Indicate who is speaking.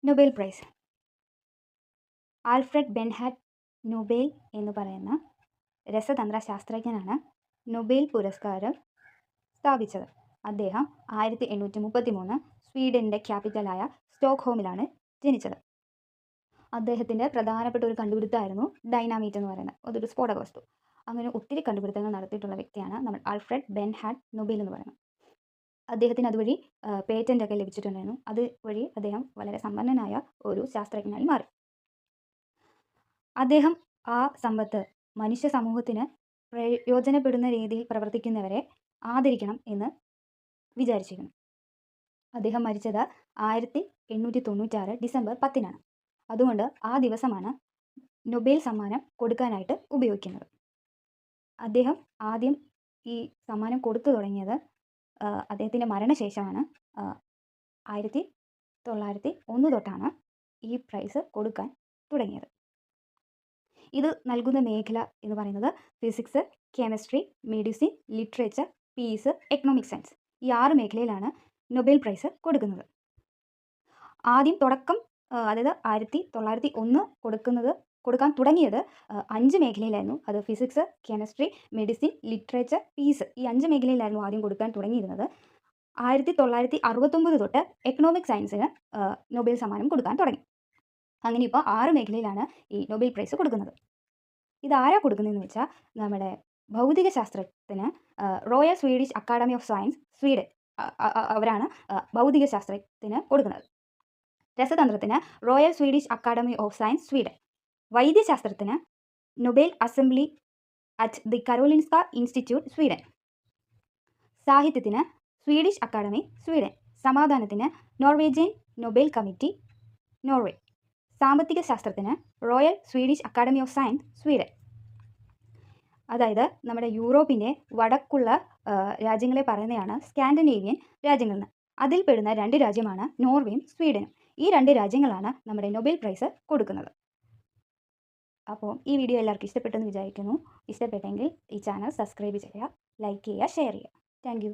Speaker 1: Nobel prize. Alfred ബെൻഹാറ്റ് Nobel എന്ന് പറയുന്ന രസതന്ത്ര ശാസ്ത്രജ്ഞനാണ് നൊബേൽ പുരസ്കാരം സ്ഥാപിച്ചത്. അദ്ദേഹം 1833 സ്വീഡൻ്റെ ക്യാപിറ്റലായ സ്റ്റോക്ക്ഹോമിലാണ് ജനിച്ചത്. അദ്ദേഹത്തിൻ്റെ പ്രധാനപ്പെട്ട ഒരു കണ്ടുപിടുത്തമായിരുന്നു ഡൈനാമൈറ്റ് എന്ന് പറയുന്നത്. അതൊരു സ്ഫോടക വസ്തു. അങ്ങനെ ഒത്തിരി കണ്ടുപിടുത്തങ്ങൾ നടത്തിയിട്ടുള്ള വ്യക്തിയാണ് നമ്മൾ ആൽഫ്രഡ് ബെൻഹാറ്റ് നൊബേൽ എന്ന് പറയുന്നത്. അദ്ദേഹത്തിന് അതുവഴി പേറ്റൻ്റ് ഒക്കെ ലഭിച്ചിട്ടുണ്ടായിരുന്നു. അതുവഴി അദ്ദേഹം വളരെ സമ്പന്നനായ ഒരു ശാസ്ത്രജ്ഞനായി മാറി. അദ്ദേഹം ആ സമ്പത്ത് മനുഷ്യ സമൂഹത്തിന് പ്രയോജനപ്പെടുന്ന രീതിയിൽ പ്രവർത്തിക്കുന്നവരെ ആദരിക്കണം എന്ന് വിചാരിച്ചിരുന്നു. അദ്ദേഹം മരിച്ചത് 1896 ഡിസംബർ 10-നാണ്. അതുകൊണ്ട് ആ ദിവസമാണ് നൊബേൽ സമ്മാനം കൊടുക്കാനായിട്ട് ഉപയോഗിക്കുന്നത്. അദ്ദേഹം ആദ്യം ഈ സമ്മാനം കൊടുത്തു തുടങ്ങിയത് അദ്ദേഹത്തിൻ്റെ മരണശേഷമാണ്. 1901 തൊട്ടാണ് ഈ പ്രൈസ് കൊടുക്കാൻ തുടങ്ങിയത്. ഇത് നൽകുന്ന മേഖല എന്ന് പറയുന്നത് physics, chemistry, medicine, literature, peace, economic science, ഈ 6 മേഖലയിലാണ് നൊബേൽ പ്രൈസ് കൊടുക്കുന്നത്. ആദ്യം തുടക്കം അതായത് 1901 കൊടുക്കാൻ തുടങ്ങിയത് 5 മേഖലയിലായിരുന്നു. അത് physics, chemistry, medicine, literature, peace, ഈ 5 മേഖലയിലായിരുന്നു ആദ്യം കൊടുക്കാൻ തുടങ്ങിയിരുന്നത്. 1969 തൊട്ട് എക്കണോമിക് സയൻസിന് നൊബേൽ സമ്മാനം കൊടുക്കാൻ തുടങ്ങി. അങ്ങനെ ഇപ്പോൾ 6 മേഖലയിലാണ് ഈ നൊബേൽ പ്രൈസ് കൊടുക്കുന്നത്. ഇതാരാ കൊടുക്കുന്നതെന്ന് വെച്ചാൽ നമ്മുടെ ഭൗതിക ശാസ്ത്രത്തിന് Royal Swedish Academy of Science Sweden അവരാണ് ഭൗതിക ശാസ്ത്രത്തിന് കൊടുക്കുന്നത്. രസതന്ത്രത്തിന് Royal Swedish Academy of Science Sweden. വൈദ്യശാസ്ത്രത്തിന് Nobel Assembly at the Karolinska Institute Sweden. സാഹിത്യത്തിന് സ്വീഡിഷ് അക്കാഡമി സ്വീഡൻ. സമാധാനത്തിന് നോർവേജിയൻ നൊബേൽ കമ്മിറ്റി നോർവേ. സാമ്പത്തിക ശാസ്ത്രത്തിന് Royal Swedish Academy of Science Sweden. അതായത് നമ്മുടെ യൂറോപ്പിൻ്റെ വടക്കുള്ള രാജ്യങ്ങളെ പറയുന്നതാണ് സ്കാൻഡിനേവിയൻ രാജ്യങ്ങളെന്ന്. അതിൽ പെടുന്ന 2 രാജ്യമാണ് നോർവേയും സ്വീഡനും. ഈ 2 രാജ്യങ്ങളാണ് നമ്മുടെ നൊബേൽ പ്രൈസ് കൊടുക്കുന്നത്. അപ്പോൾ ഈ വീഡിയോ എല്ലാവർക്കും ഇഷ്ടപ്പെട്ടെന്ന് വിചാരിക്കുന്നു. ഇഷ്ടപ്പെട്ടെങ്കിൽ ഈ ചാനൽ സബ്സ്ക്രൈബ് ചെയ്യുക, ലൈക്ക് ചെയ്യുക, ഷെയർ ചെയ്യുക. Thank you.